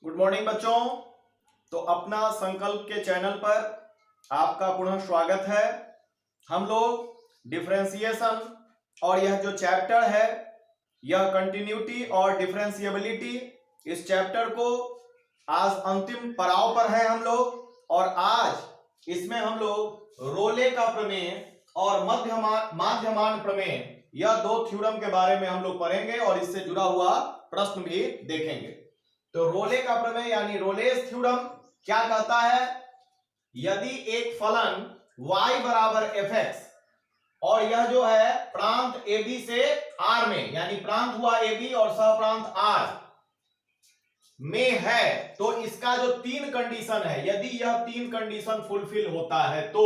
Good morning बच्चों। तो अपना संकल्प के चैनल पर आपका पुनः स्वागत है। हम लोग डिफरेंशिएशन और यह जो चैप्टर है यह कंटिन्यूटी और डिफरेंशिएबिलिटी, इस चैप्टर को आज अंतिम पड़ाव पर है हम लोग। और आज इसमें हम लोग रोले का प्रमेय और माध्यमान प्रमेय, यह दो थ्योरम के बारे में हम लोग पढ़ेंगे और इससे जुड़ा हुआ प्रश्न भी देखेंगे। तो रोले का प्रमेय यानी रोलेस थ्योरम क्या कहता है? यदि एक फलन y बराबर fx और यह जो है प्रांत AB से R में, यानी प्रांत हुआ AB और सहप्रांत R में है, तो इसका जो तीन कंडीशन है, यदि यह तीन कंडीशन फुलफिल होता है तो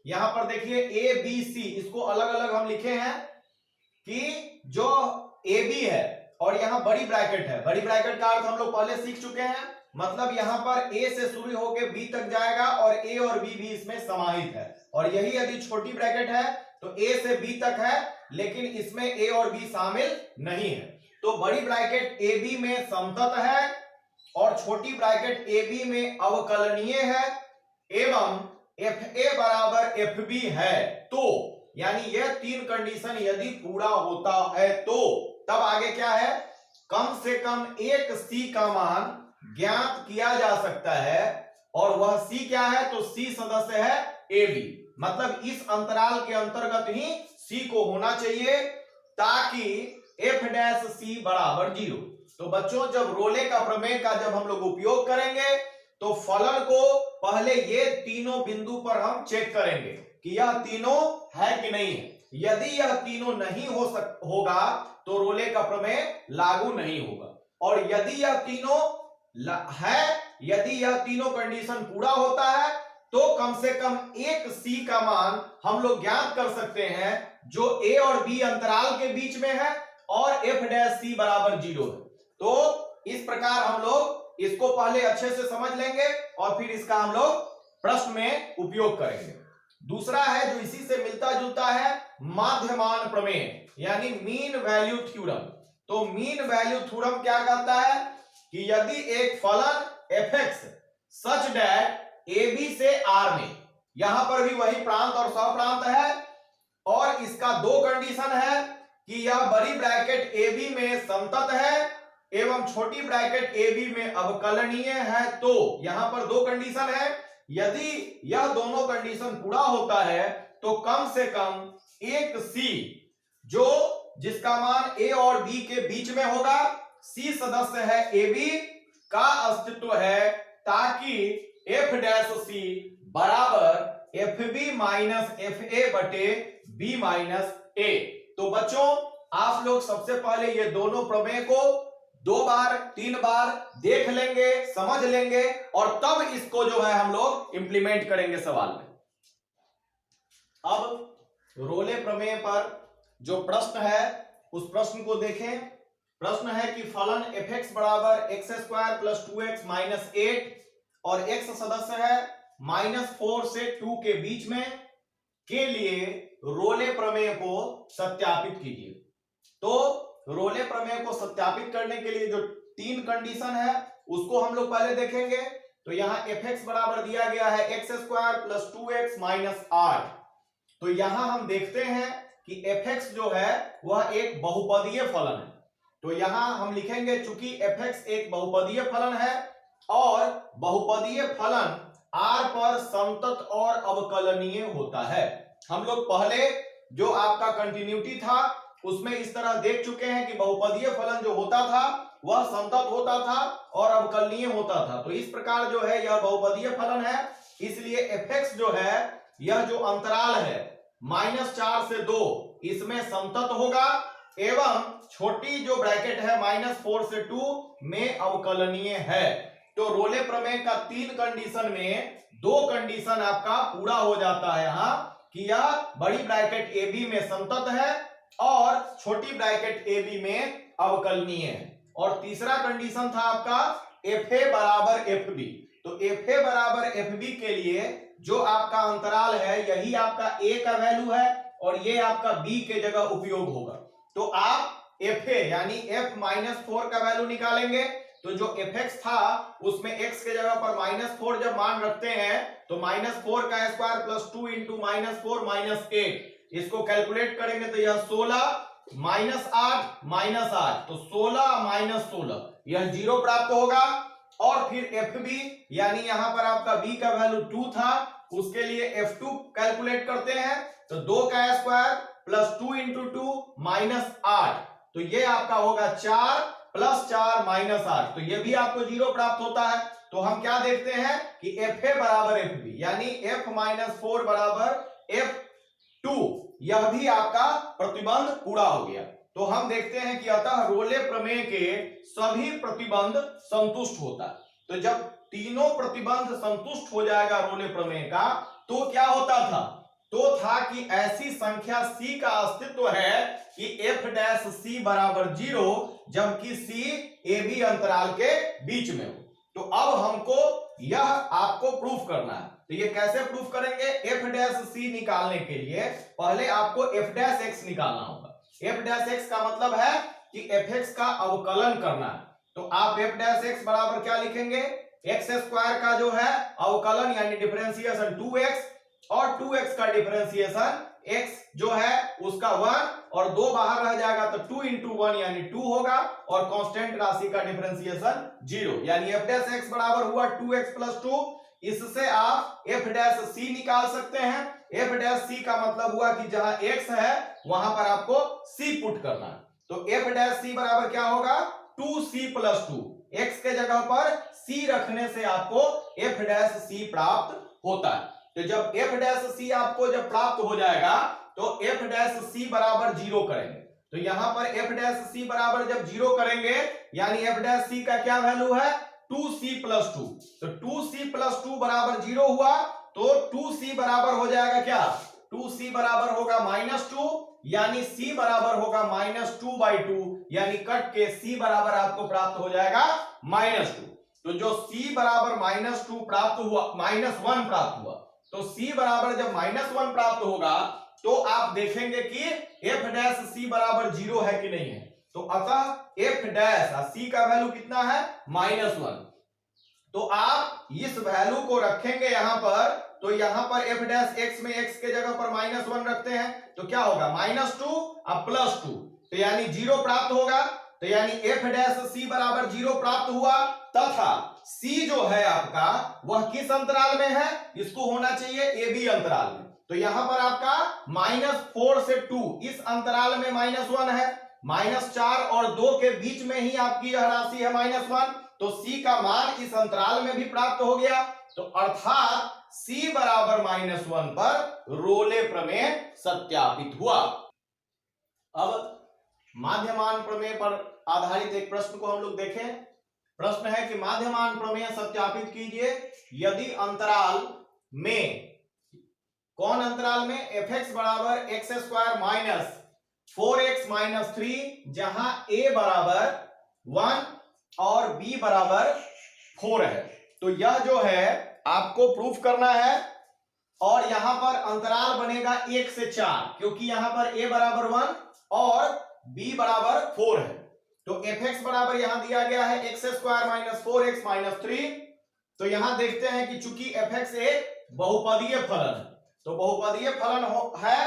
यहां पर देखिए A B C, इसको अलग अलग हम लिखे हैं कि जो AB है और यहां बड़ी ब्रैकेट है, बड़ी ब्रैकेट का अर्थ हम लोग पहले सीख चुके हैं, मतलब यहां पर A से शुरू होकर B तक जाएगा और A और B भी इसमें समाहित है। और यही यदि छोटी ब्रैकेट है तो A से B तक है, लेकिन इसमें A और B शामिल नहीं है। तो बड़ी ब्रैकेट AB में समतत है और छोटी ब्रैकेट AB में अवकलनीय है एवं FA बराबर FB है। तो यानी यह तीन कंडीशन यदि पूरा होता है तो तब आगे क्या है, कम से कम एक C का मान ज्ञात किया जा सकता है। और वह C क्या है? तो C सदस्य है AB, मतलब इस अंतराल के अंतर्गत ही C को होना चाहिए ताकि f डैश C बराबर 0। तो बच्चों जब रोले का प्रमेय का जब हम लोग उपयोग करेंगे तो फलन को पहले ये तीनों बिंदु पर हम चेक करेंगे कि यह तीनों है कि नहीं है। यदि यह तीनों नहीं होगा तो रोले का प्रमेय लागू नहीं होगा। और यदि यह तीनों है, यदि यह तीनों कंडीशन पूरा होता है तो कम से कम एक C का मान हम लोग ज्ञात कर सकते हैं जो A और B अंतराल के बीच में है और f डैश C बराबर 0 है। तो इस प्रकार हम लोग इसको पहले अच्छे से समझ लेंगे और फिर इसका हम लोग प्रश्न में उपयोग करेंगे। दूसरा है जो इसी से मिलता जुलता है, माध्यमान प्रमेय यानी मीन वैल्यू थ्योरम। तो मीन वैल्यू थ्योरम क्या कहता है कि यदि एक फलन fx सच दैट AB से R में, यहां पर भी वही प्रांत और सहप्रांत है और इसका दो कंडीशन है कि यह बड़ी ब्रैकेट AB में समतत है एवं छोटी ब्रैकेट AB में अवकलनीय है। तो यहां पर दो कंडीशन है, यदि यह दोनों कंडीशन पूरा होता है तो कम से कम एक C जो जिसका मान A और B के बीच में होगा, C सदस्य है AB का अस्तित्व है ताकि f डैश C बराबर FB माइनस FA बटे B माइनस A। तो बच्चों आप लोग सबसे पहले ये दोनों प्रमेय को 2 बार 3 बार देख लेंगे, समझ लेंगे और तब इसको जो है हम लोग इंप्लीमेंट करेंगे सवाल में। अब रोले प्रमेय पर जो प्रश्न है उस प्रश्न को देखें। प्रश्न है कि फलन fx बराबर x square plus 2x minus 8 और x सदस्य है -4 से 2 के बीच में के लिए रोले प्रमेय को सत्यापित कीजिए। तो रोले प्रमेय को सत्यापित करने के लिए जो तीन कंडीशन है उसको हम लोग पहले देखेंगे। तो यहां fx बराबर दिया गया है x square plus 2x minus 8। तो यहां हम देखते हैं कि fx जो है वह एक बहुपदीय फलन है। तो यहां हम लिखेंगे चूंकि fx एक बहुपदीय फलन है और बहुपदीय फलन R पर समतत और अवकलनीय होता है। हम लोग पहले जो आपका कंटिन्यूटी था उसमें इस तरह देख चुके हैं कि बहुपदीय फलन जो होता था वह समतत होता था और अवकलनीय होता था। तो इस प्रकार जो है यह बहुपदीय फलन है, इसलिए fx जो है यह जो अंतराल है -4 से 2 इसमें समतत होगा एवं छोटी जो ब्रैकेट है -4 से 2 में अवकलनीय है। तो रोले प्रमेय का तीन कंडीशन में दो कंडीशन आपका पूरा हो जाता है यहां कि यह बड़ी ब्रैकेट AB में समतत है और छोटी ब्रैकेट AB में अवकलनीय है। और तीसरा कंडीशन था आपका FA बराबर FB। तो FA बराबर FB के लिए जो आपका अंतराल है यही आपका A का वैल्यू है और ये आपका B के जगह उपयोग होगा। तो आप FA यानी F -4 का वैल्यू निकालेंगे तो जो fx था उसमें x के जगह पर -4 जब मान रखते हैं तो -4 का स्क्वायर प्लस 2 इंटू -4 -8, इसको कैलकुलेट करेंगे तो यह 16 -8 -8, तो 16 -16 यह 0 प्राप्त होगा। और फिर fb यानी यहां पर आपका b का वैल्यू 2 था, उसके लिए f2 कैलकुलेट करते हैं तो 2 का स्क्वायर प्लस 2 इंटू 2 -8, तो ये आपका होगा 4 प्लस 4 -8, तो ये भी आपको 0 प्राप्त होता है। तो हम क्या देखते हैं कि fa बराबर fb यानी f -4 बराबर f2, यह भी आपका प्रतिबंध पूरा हो गया। तो हम देखते हैं कि अतः रोले प्रमेय के सभी प्रतिबंध संतुष्ट होता है। तो जब तीनों प्रतिबंध संतुष्ट हो जाएगा रोले प्रमेय का, तो क्या होता था, तो था कि ऐसी संख्या c का अस्तित्व है कि f डैश c बराबर 0 जबकि c ab अंतराल के बीच में हो। तो अब हमको यह आपको प्रूफ करना है, तो ये कैसे प्रूफ करेंगे, f डैश c निकालने के लिए पहले आपको f डैश x निकालना होगा। f डैश x का मतलब है कि fx का अवकलन करना है, तो आप f डैश x बराबर क्या लिखेंगे, x स्क्वायर का जो है अवकलन यानी डिफरेंशिएशन 2x और 2x का डिफरेंशिएशन x जो है उसका 1 और 2 बाहर रह जाएगा तो 2 इंटू 1 यानी 2 होगा और कांस्टेंट राशि का डिफरेंशिएशन 0 यानी f डैश x बराबर हुआ 2x प्लस 2। इससे आप f डैश c निकाल सकते हैं। f डैश c का मतलब हुआ कि जहां x है वहां पर आपको c पुट करना है, तो f डैश c बराबर क्या होगा 2c प्लस 2, x के जगह पर c रखने से आपको f डैश c प्राप्त होता है। तो जब f डैश c आपको जब प्राप्त हो जाएगा तो f डैश c बराबर 0 करेंगे, तो यहां पर f डैश c बराबर जब 0 करेंगे यानी f डैश c का क्या वैल्यू है 2c प्लस 2, तो 2c प्लस 2 बराबर 0 हुआ तो 2c बराबर हो जाएगा क्या, 2c बराबर होगा -2 यानी c बराबर होगा -2/2 यानी कट के c बराबर आपको प्राप्त हो जाएगा -2। तो जो c बराबर -2 प्राप्त हुआ, -1 प्राप्त हुआ, तो c बराबर जब -1 प्राप्त होगा तो आप देखेंगे कि f डैश c बराबर 0 है कि नहीं है, तो अतः f डैश c का वैल्यू कितना है -1, तो आप इस वैल्यू को रखेंगे यहां पर, तो यहां पर f डैश x में x के जगह पर -1 रखते हैं तो क्या होगा -2 अब +2, तो यानी 0 प्राप्त होगा, तो यानी f डैश c बराबर 0 प्राप्त हुआ तथा c जो है आपका वह किस अंतराल में है, इसको होना चाहिए ab अंतराल में, तो यहां पर आपका -4 से 2 इस अंतराल में -1 है, -4 और 2 के बीच में ही आपकी यह राशि है -1, तो c का मान इस अंतराल में भी प्राप्त हो गया, तो अर्थात c बराबर -1 पर रोले प्रमेय सत्यापित हुआ। अब माध्यमान प्रमेय पर आधारित एक प्रश्न को हम लोग देखें। प्रश्न है कि माध्यमान प्रमेय सत्यापित कीजिए यदि अंतराल में, कौन अंतराल में, fx बराबर x square minus 4x minus 3 जहां a बराबर 1 और b बराबर 4 है, तो यह जो है आपको प्रूफ करना है और यहां पर अंतराल बनेगा 1 से 4 क्योंकि यहां पर a बराबर 1 और b बराबर 4 है, तो fx बराबर यहां दिया गया है x square minus 4x minus 3, तो यहां देखते हैं कि चूंकि fx एक बहुपदीय फलन है, तो बहुपदीय फलन है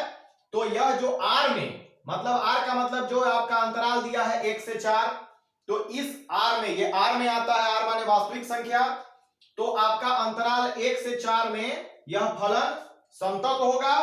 तो यह जो r में, मतलब r का मतलब जो आपका अंतराल दिया है 1 से 4, तो इस r में, ये r में आता है, r माने वास्तविक संख्या, तो आपका अंतराल 1 से 4 में यह फलन संतत होगा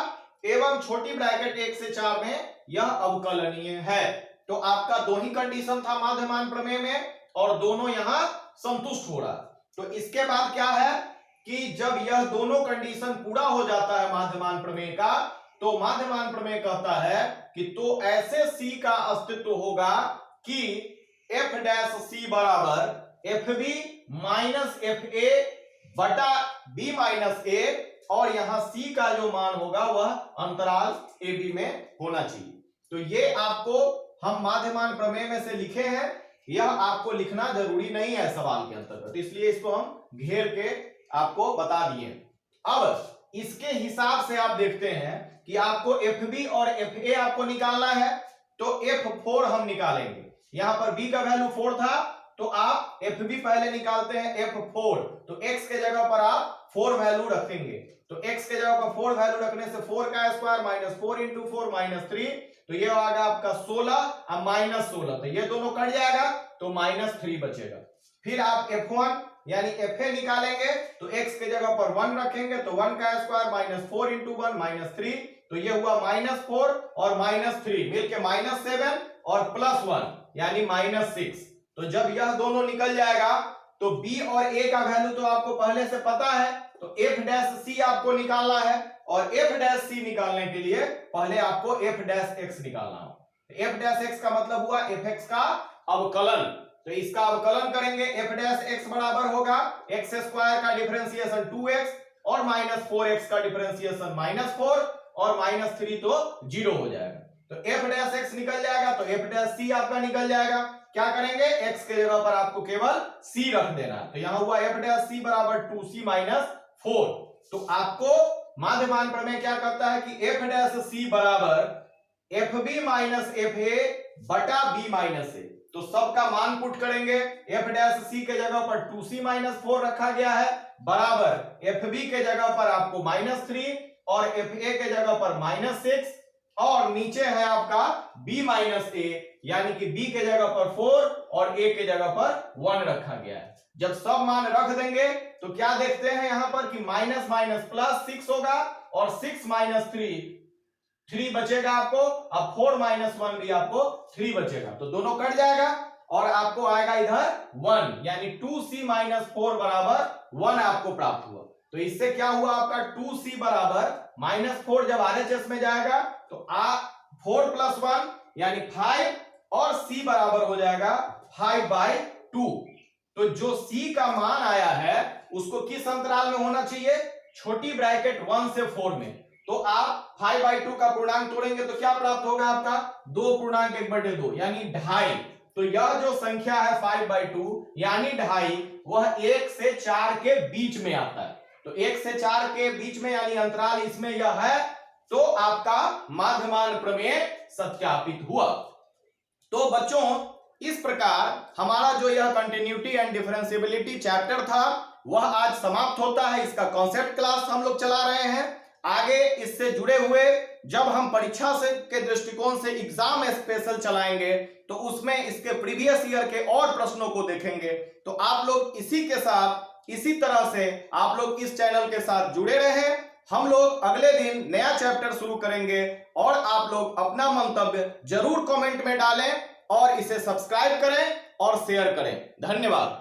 एवं छोटी ब्रैकेट 1 से 4 में यह अवकलनीय है। तो आपका दो ही कंडीशन था माध्यमान प्रमेय में और दोनों यहां संतुष्ट हो रहा है। तो इसके बाद क्या है कि जब यह दोनों कंडीशन पूरा हो जाता है माध्यमान प्रमेय का, तो माध्यमान प्रमेय कहता है कि तो ऐसे c का अस्तित्व होगा कि f डैश c बराबर fb माइनस fa बटा b माइनस a, और यहां c का जो मान होगा वह अंतराल ab में होना चाहिए। तो ये आपको हम माध्यमान प्रमेय में से लिखे हैं, यह आपको लिखना जरूरी नहीं है सवाल के अंतर्गत, इसलिए इसको हम घेर के आपको बता दिए। अब इसके हिसाब से आप देखते हैं कि आपको fb और fa आपको निकालना है, तो f4 हम निकालेंगे, यहां पर b का वैल्यू 4 था तो आप एफ बी पहले निकालते हैं F4, तो x के जगह पर आप 4 वैल्यू रखेंगे, तो x के जगह पर 4 वैल्यू रखने से 4 का स्क्वायर माइनस 4 इंटू 4 माइनस 3, तो ये आ गया आपका 16 और माइनस 16, तो ये दोनों कट जाएगा तो माइनस 3 बचेगा। फिर आप F1 यानी FA निकालेंगे, तो x के जगह पर 1 रखेंगे, तो 1 का स्क्वायर माइनस 4 इंटू 1 माइनस 3, तो ये हुआ माइनस 4 और माइनस 3 मिलके माइनस 7 और प्लस 1 यानी माइनस 6। तो जब यह दोनों निकल जाएगा तो b और a का वैल्यू तो आपको पहले से पता है, तो f डैश c आपको निकालना है, और f डैश c निकालने के लिए पहले आपको f डैश x निकालना है। f डैश x का मतलब हुआ fx का अवकलन, तो इसका अवकलन करेंगे, f डैश x बराबर होगा x स्क्वायर का डिफरेंशिएशन 2x और माइनस 4x का डिफरेंशिएशन माइनस 4 और माइनस 3 तो 0 हो जाएगा, तो f डैश x निकल जाएगा, तो f डैश c आपका निकल जाएगा। क्या करेंगे, x के जगह पर आपको केवल c रख देना है, तो यहां हुआ f डैश c बराबर 2c माइनस 4। तो आपको माध्यमान प्रमेय क्या कहता है कि f डैश c बराबर fb माइनस fa बटा b माइनस a, तो सबका मान पुट करेंगे, f डैश c के जगह पर 2c माइनस 4 रखा गया है बराबर fb के जगह पर आपको माइनस 3 और fa के जगह पर माइनस 6 और नीचे है आपका b माइनस a, यानी कि b के जगह पर 4 और a के जगह पर 1 रखा गया है। जब सब मान रख देंगे तो क्या देखते हैं यहां पर कि माइनस माइनस प्लस 6 होगा और 6 माइनस 3 बचेगा आपको, अब 4 माइनस 1 भी आपको 3 बचेगा, तो दोनों कट जाएगा और आपको आएगा इधर 1, यानी 2c माइनस 4 बराबर 1 आपको प्राप्त हुआ। तो इससे क्या हुआ आपका 2c बराबर माइनस 4 जब RHS में जाएगा तो 4 प्लस 1 यानी 5 और c बराबर हो जाएगा 5/2। तो जो c का मान आया है उसको किस अंतराल में होना चाहिए, छोटी ब्रैकेट 1 से 4 में, तो आप 5/2 का पूर्णांक तोड़ेंगे तो क्या प्राप्त होगा आपका 2.1/2 यानी 2.5। तो यह जो संख्या है 5/2 यानी 2.5 वह 1 से 4 के बीच में आता है, तो 1 से 4 के बीच में यानी अंतराल इसमें यह है, तो आपका माध्यमान प्रमेय सत्यापित हुआ। तो बच्चों इस प्रकार हमारा जो यह कंटिन्यूटी एंड डिफरेंशिएबिलिटी चैप्टर था वह आज समाप्त होता है। इसका कॉन्सेप्ट क्लास हम लोग चला रहे हैं, आगे इससे जुड़े हुए जब हम परीक्षा से के दृष्टिकोण से एग्जाम स्पेशल चलाएंगे तो उसमें इसके प्रीवियस ईयर के और प्रश्नों को देखेंगे। तो आप लोग इसी के साथ इसी तरह से आप लोग इस चैनल के साथ जुड़े रहें। हम लोग अगले दिन नया चैप्टर शुरू करेंगे और आप लोग अपना मंतव्य जरूर कमेंट में डालें और इसे सब्सक्राइब करें और शेयर करें। धन्यवाद।